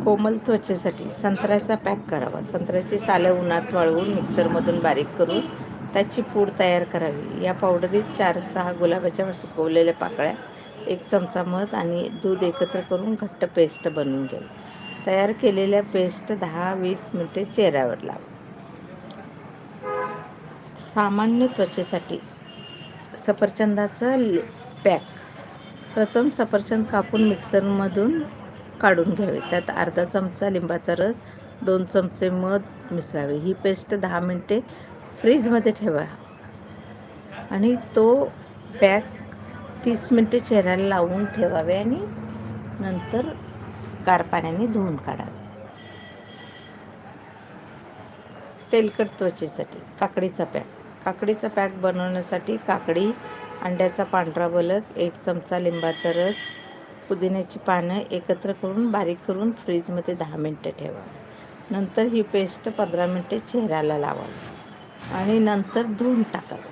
कोमल त्वचेसाठी संत्र्याचा पॅक करावा. संत्र्याची सालं उन्हात वाळवून मिक्सरमधून बारीक करून त्याची पूड तयार करावी. या पावडरीत 4-6 गुलाबाच्या सुकवलेल्या पाकळ्या, 1 चमचा मध आणि दूध एकत्र करून घट्ट पेस्ट बनवून घ्यावी. तयार केलेल्या पेस्ट 10-20 मिनिटे चेहऱ्यावर लावा. सामान्य त्वचेसाठी सफरचंदाचं पॅक. प्रथम सफरचंद कापून मिक्सरमधून काढून घ्यावे. त्यात अर्धा चमचा लिंबाचा रस, 2 चमचे मध मिसळावे. ही पेस्ट 10 मिनिटे फ्रीजमध्ये ठेवा आणि तो पॅक 30 मिनिटे चेहऱ्याला लावून ठेवावे आणि नंतर गार पाण्याने धुवून काढावे. तेलकट त्वचेसाठी काकडीचा पॅक. काकडीचा पॅक बनवण्यासाठी काकडी, अंड्याचा पांढरा बलक, 1 चमचा लिंबाचा रस, पुदिन्याची पानं एकत्र करून बारीक करून फ्रीजमध्ये 10 मिनिटे ठेवा. नंतर ही पेस्ट 15 मिनिटे चेहऱ्याला लावावी आणि नंतर धुवून टाकावी.